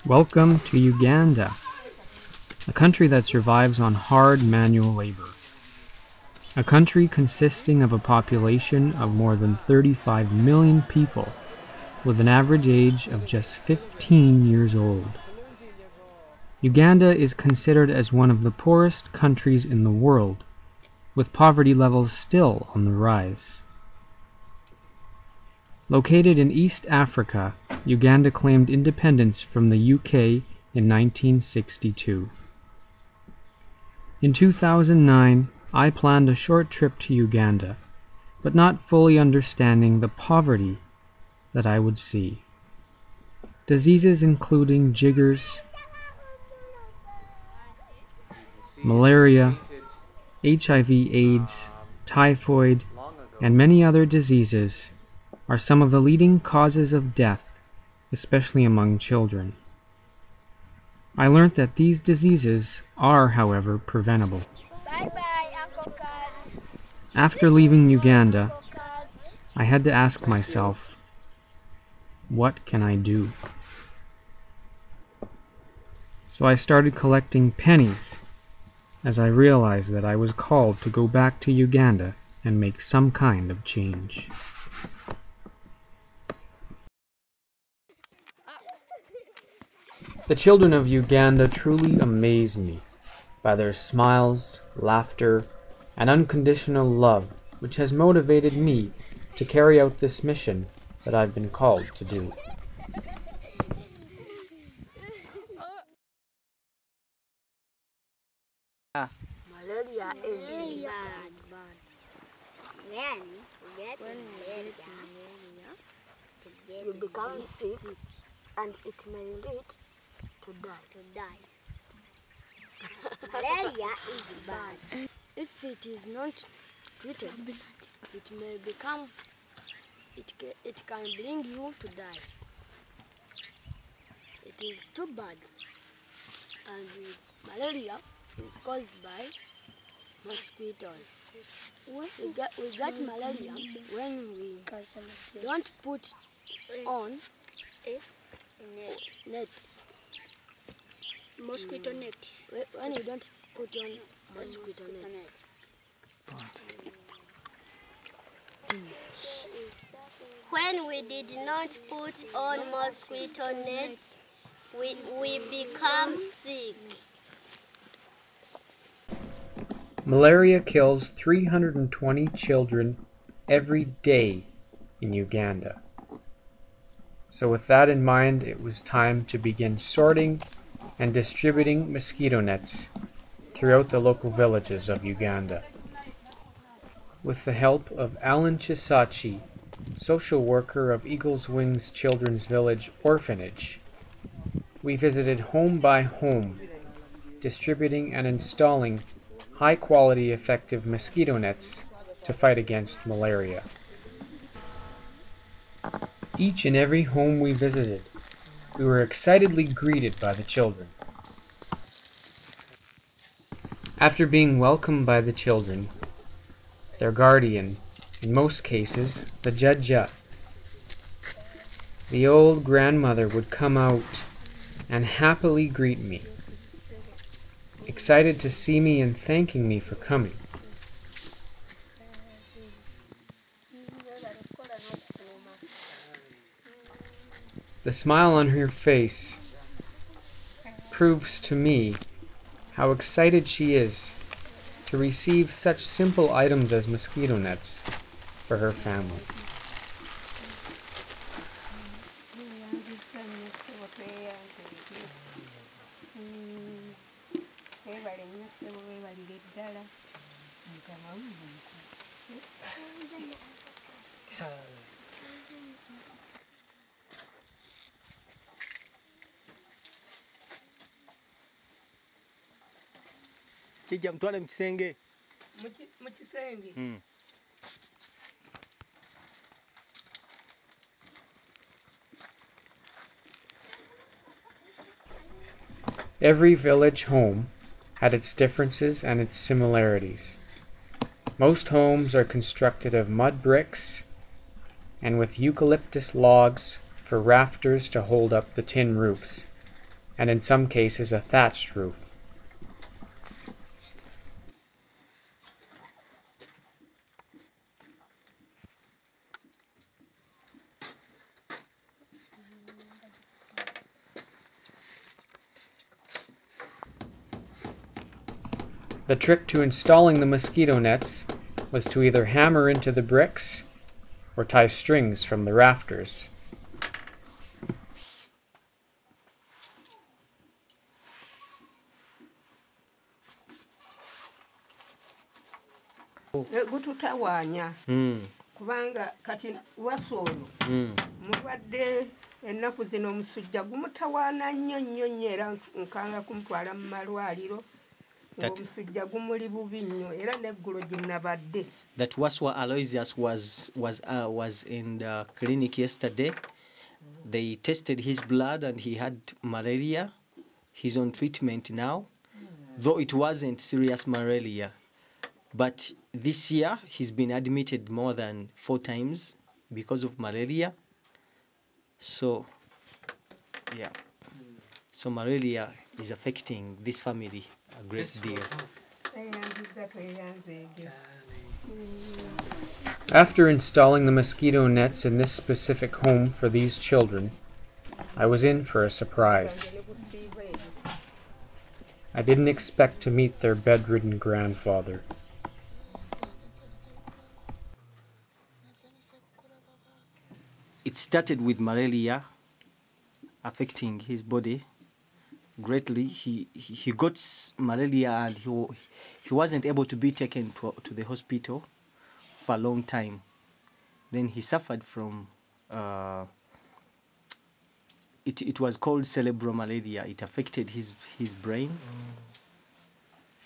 Welcome to Uganda, a country that survives on hard manual labor. A country consisting of a population of more than 35 million people, with an average age of just 15 years old. Uganda is considered as one of the poorest countries in the world, with poverty levels still on the rise. Located in East Africa, Uganda claimed independence from the UK in 1962. In 2009, I planned a short trip to Uganda, but not fully understanding the poverty that I would see. Diseases including jiggers, malaria, HIV/AIDS, typhoid, and many other diseases are some of the leading causes of death, especially among children. I learned that these diseases are, however, preventable. Bye-bye, Uncle Cat. After leaving Uganda, I had to ask myself, what can I do? So I started collecting pennies, as I realized that I was called to go back to Uganda and make some kind of change. The children of Uganda truly amaze me by their smiles, laughter, and unconditional love, which has motivated me to carry out this mission that I've been called to do. Malaria is bad. When you get malaria, You become sick and it may lead to die. Malaria is bad. If it is not treated, it may become, it can bring you to die. It is too bad. And malaria is caused by mosquitoes. We get malaria when we don't put on nets. Mosquito net. When you don't put on mosquito nets. When we did not put on mosquito nets, we become sick. Malaria kills 320 children every day in Uganda. So with that in mind, it was time to begin sorting and distributing mosquito nets throughout the local villages of Uganda. With the help of Alan Chisachi, social worker of Eagle's Wings Children's Village Orphanage, we visited home by home, distributing and installing high-quality, effective mosquito nets to fight against malaria. Each and every home we visited, we were excitedly greeted by the children. After being welcomed by the children, their guardian, in most cases, the Jaja, the old grandmother would come out and happily greet me, excited to see me and thanking me for coming. The smile on her face proves to me how excited she is to receive such simple items as mosquito nets for her family. Kijja mutwale mu kisenge. Mu kisenge. Every village home had its differences and its similarities. Most homes are constructed of mud bricks and with eucalyptus logs for rafters to hold up the tin roofs. and in some cases a thatched roof. The trick to installing the mosquito nets was to either hammer into the bricks or tie strings from the rafters. Gututawaanya kubanga kati wasoolo mulwadde ennaku zino omusujja gumutawaana nnyo era nkanga kumutwala mu malwaliro ng'omusujja gumuli bubi nnyo era n'eggulo gye nabadde. That Waswa Aloysius was in the clinic yesterday. They tested his blood and he had malaria. He's on treatment now, though it wasn't serious malaria. But this year he's been admitted more than 4 times because of malaria. So, yeah. So malaria is affecting this family a great deal. After installing the mosquito nets in this specific home for these children, I was in for a surprise. I didn't expect to meet their bedridden grandfather. It started with malaria affecting his body greatly. He got malaria and he wasn't able to be taken to the hospital for a long time. Then he suffered from it was called cerebral malaria. It affected his brain,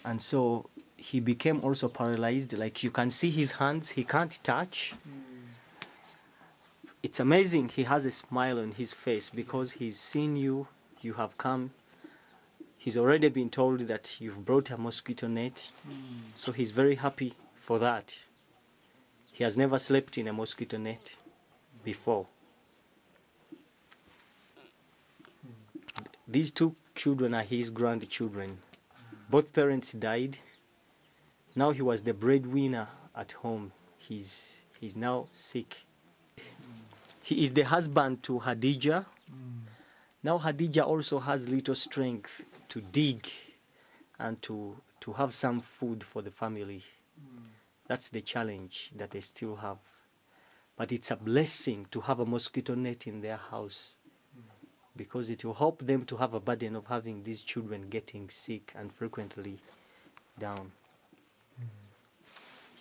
and so he became also paralyzed. Like you can see his hands, he can't touch. It's amazing he has a smile on his face because he's seen you have come. He's already been told that you've brought a mosquito net, so he's very happy for that. He has never slept in a mosquito net before. These 2 children are his grandchildren. Both parents died. Now he was the breadwinner at home. He's now sick. He is the husband to Hadija. Now Hadija also has little strength to dig and to have some food for the family. That's the challenge that they still have. But it's a blessing to have a mosquito net in their house because it will help them to have a burden of having these children getting sick and frequently down.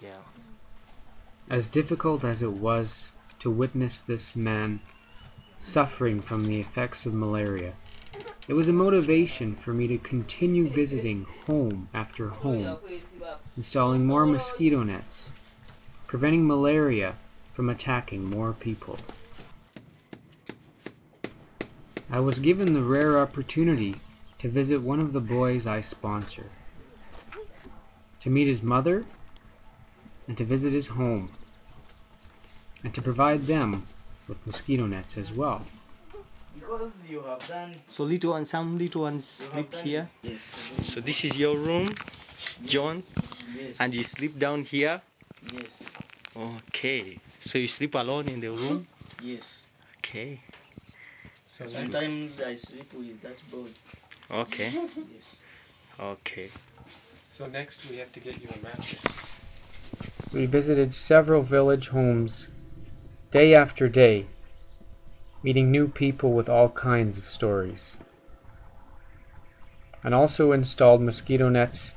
Yeah. As difficult as it was to witness this man suffering from the effects of malaria, it was a motivation for me to continue visiting home after home, installing more mosquito nets, preventing malaria from attacking more people. I was given the rare opportunity to visit one of the boys I sponsor, to meet his mother, and to visit his home, and to provide them with mosquito nets as well. Because you have done. So some little ones sleep here. Yes. So this is your room, John, Yes. and you sleep down here. Yes. Okay. So you sleep alone in the room. Yes. Okay. So sometimes I sleep with that boy. Okay. Yes. Okay. So next we have to get you a mattress. We visited several village homes day after day, meeting new people with all kinds of stories, and also installed mosquito nets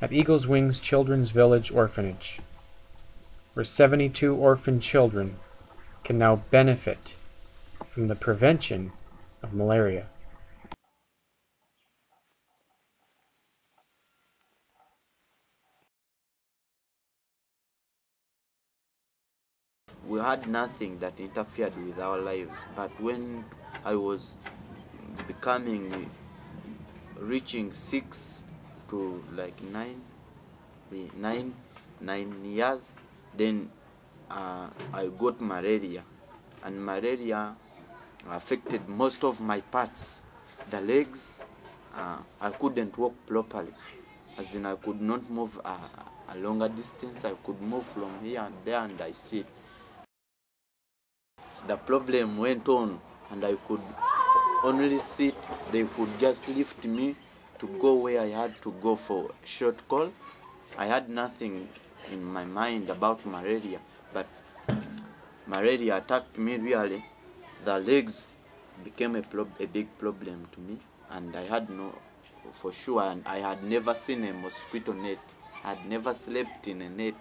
at Eagle's Wings Children's Village Orphanage, where 72 orphan children can now benefit from the prevention of malaria. We had nothing that interfered with our lives, but when I was reaching 6 to like 9 years, then I got malaria, and malaria affected most of my parts, the legs, I couldn't walk properly. As in, I could not move a longer distance. I could move from here and there, and I sit. The problem went on, and I could only sit. They could just lift me to go where I had to go for a short call. I had nothing in my mind about malaria, but malaria attacked me really. The legs became a big problem to me, and I had no, for sure, and I had never seen a mosquito net. I had never slept in a net,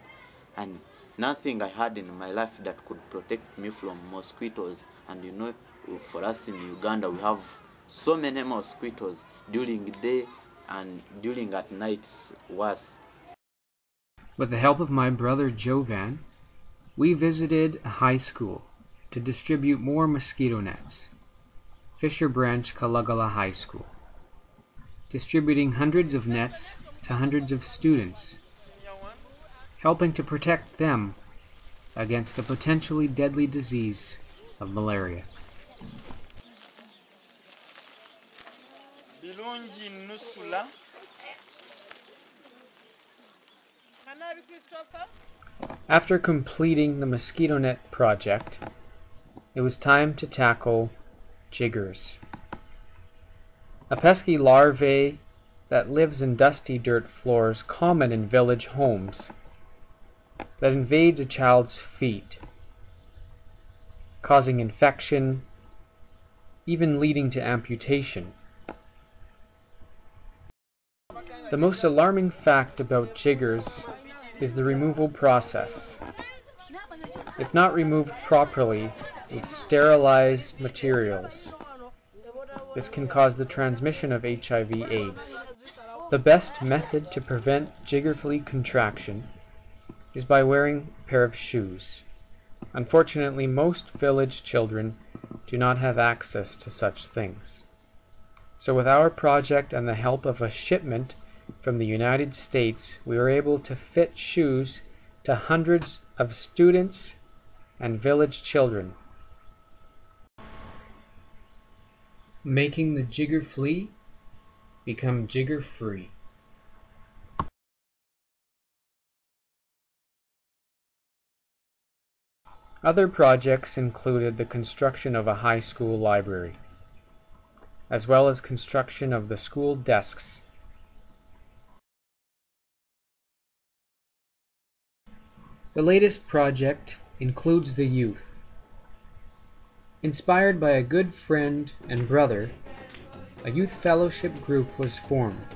and nothing I had in my life that could protect me from mosquitoes. And you know, for us in Uganda, we have so many mosquitoes during the day, and during at night it's worse. With the help of my brother Jovan, we visited a high school to distribute more mosquito nets, Fisher Branch Kalagala High School, distributing hundreds of nets to hundreds of students, helping to protect them against the potentially deadly disease of malaria. After completing the mosquito net project, it was time to tackle jiggers, a pesky larvae that lives in dusty dirt floors common in village homes, that invades a child's feet, causing infection, even leading to amputation. The most alarming fact about jiggers is the removal process. If not removed properly with sterilized materials, this can cause the transmission of HIV/AIDS. The best method to prevent jigger flea contraction is by wearing a pair of shoes. Unfortunately, most village children do not have access to such things. So with our project and the help of a shipment from the United States, we were able to fit shoes to hundreds of students and village children, making the jigger flea become jigger free. Other projects included the construction of a high school library, as well as construction of the school desks. The latest project includes the youth. Inspired by a good friend and brother, a youth fellowship group was formed,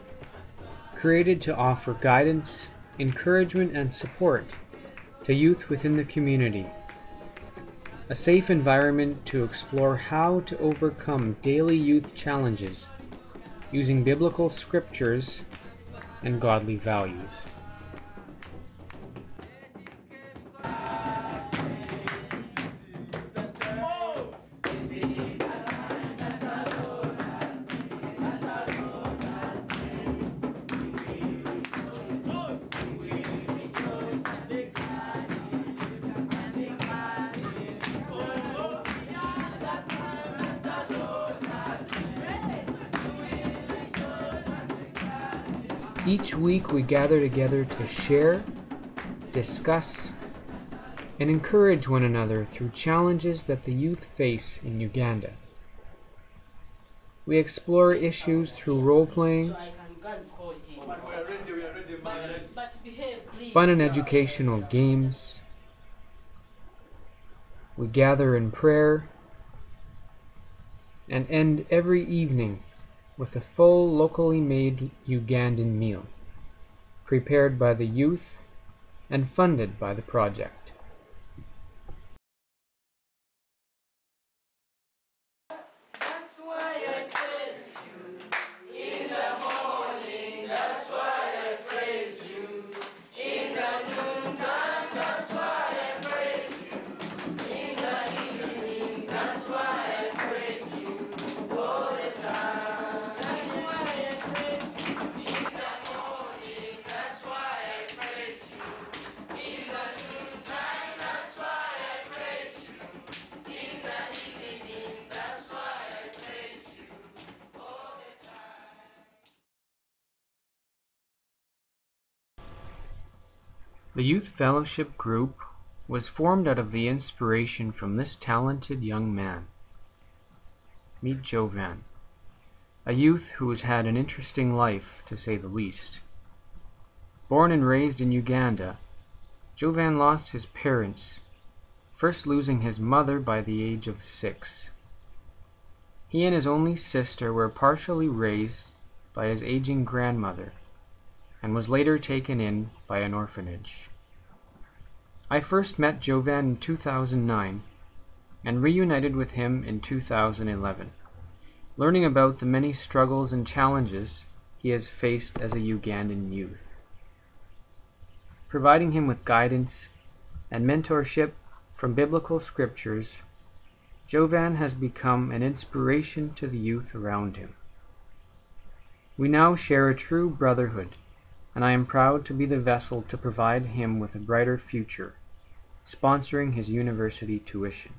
created to offer guidance, encouragement, and support to youth within the community. A safe environment to explore how to overcome daily youth challenges using biblical scriptures and godly values. Each week we gather together to share, discuss, and encourage one another through challenges that the youth face in Uganda. We explore issues through role-playing, fun and educational games. We gather in prayer and end every evening with a full locally made Ugandan meal, prepared by the youth and funded by the project. The Youth Fellowship Group was formed out of the inspiration from this talented young man. Meet Jovan, a youth who has had an interesting life, to say the least. Born and raised in Uganda, Jovan lost his parents, first losing his mother by the age of 6. He and his only sister were partially raised by his aging grandmother, and was later taken in by an orphanage. I first met Jovan in 2009 and reunited with him in 2011, learning about the many struggles and challenges he has faced as a Ugandan youth. Providing him with guidance and mentorship from biblical scriptures, Jovan has become an inspiration to the youth around him. We now share a true brotherhood, and I am proud to be the vessel to provide him with a brighter future, sponsoring his university tuition.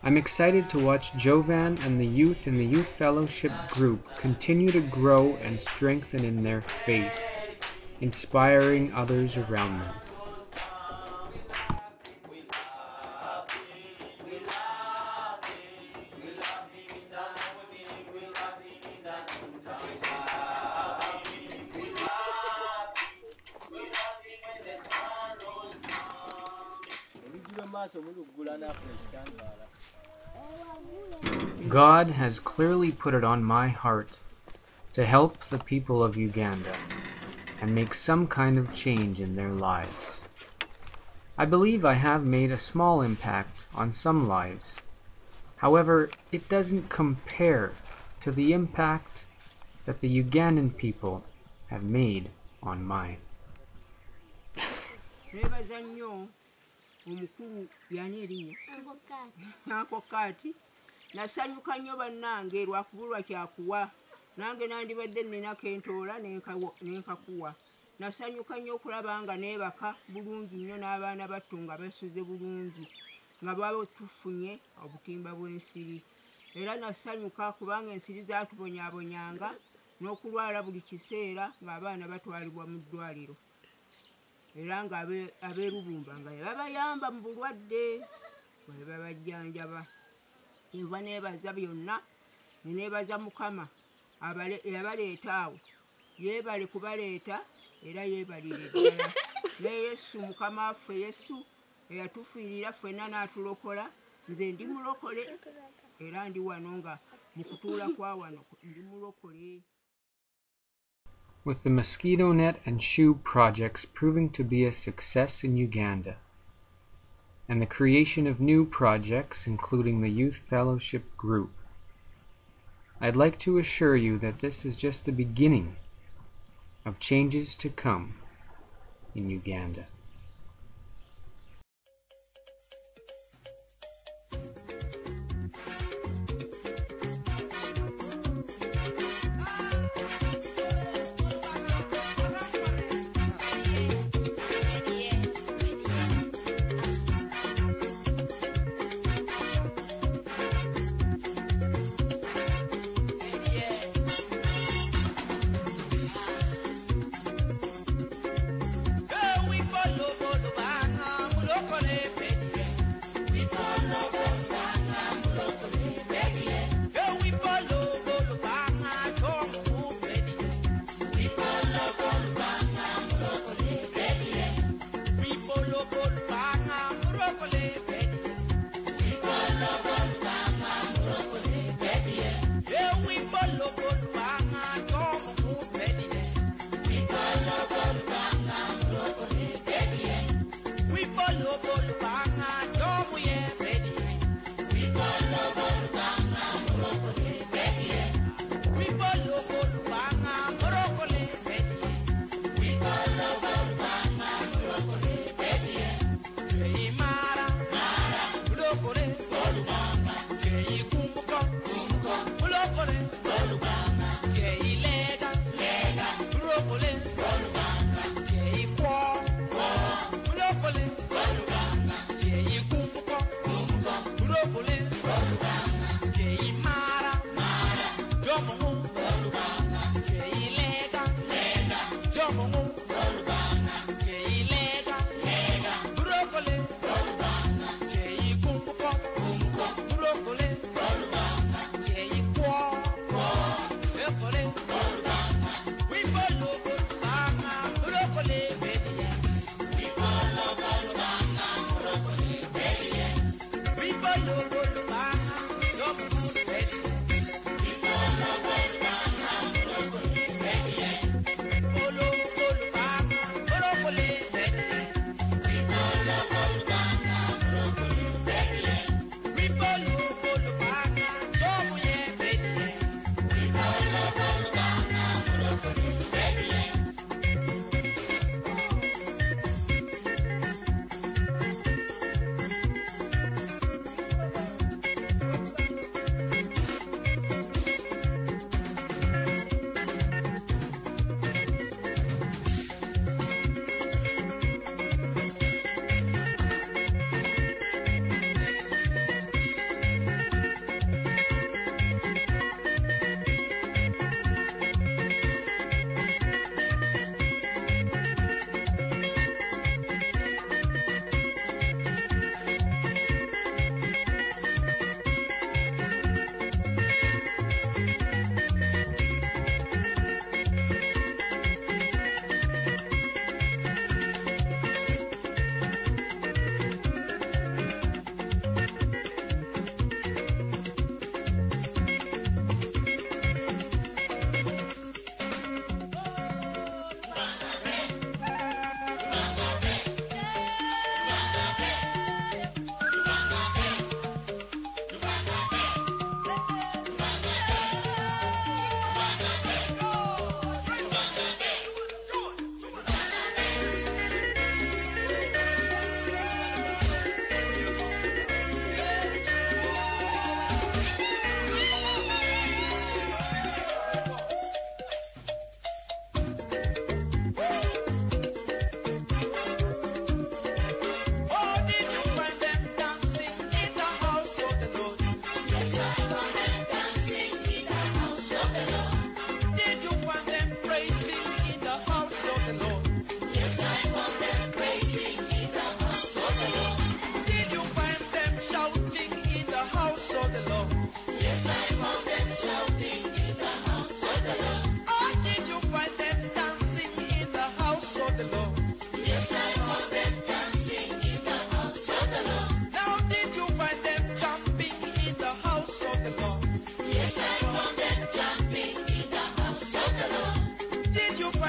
I'm excited to watch Jovan and the youth in the Youth Fellowship Group continue to grow and strengthen in their faith, inspiring others around them. God has clearly put it on my heart to help the people of Uganda and make some kind of change in their lives. I believe I have made a small impact on some lives. However, it doesn't compare to the impact that the Ugandan people have made on mine. Omukulu yani erinya nako kati nasanyuka nnyo bannange lwakubulwa kyakuwa nange nandibadde nnina kentoola nenkakuwa nasanyuka nnyo okulaba nga neebaka bulungi nnyo n'abaana battu nga basuze bulungi nga baba tufunye obutimba bw'ensiri era nasanyuka kubanga ensiri zaatubonyaabonyanga n'okulwala buli kiseera ng'abaana batwalibwa mu ddwaliro era nga abeerubumba nga babayamba mu bulwadde bwe babajjanjaba. Nva neebaza byonna neebaza Mukama eyabaleeta awo yeebale kubaleeta era yeebalire ddala ne Yesu Mukama waffe Yesu eyatufiirira ffenna n'atulokola. Nze ndi mulokole era ndi wano nga mu kutuula kwa wano ndi mulokole. With the mosquito net and shoe projects proving to be a success in Uganda, and the creation of new projects including the Youth Fellowship Group, I'd like to assure you that this is just the beginning of changes to come in Uganda. We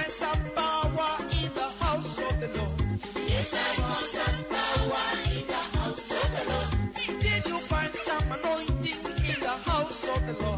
find some power in the house of the Lord? Yes, I found some power in the house of the Lord. Did you find some anointing in the house of the Lord?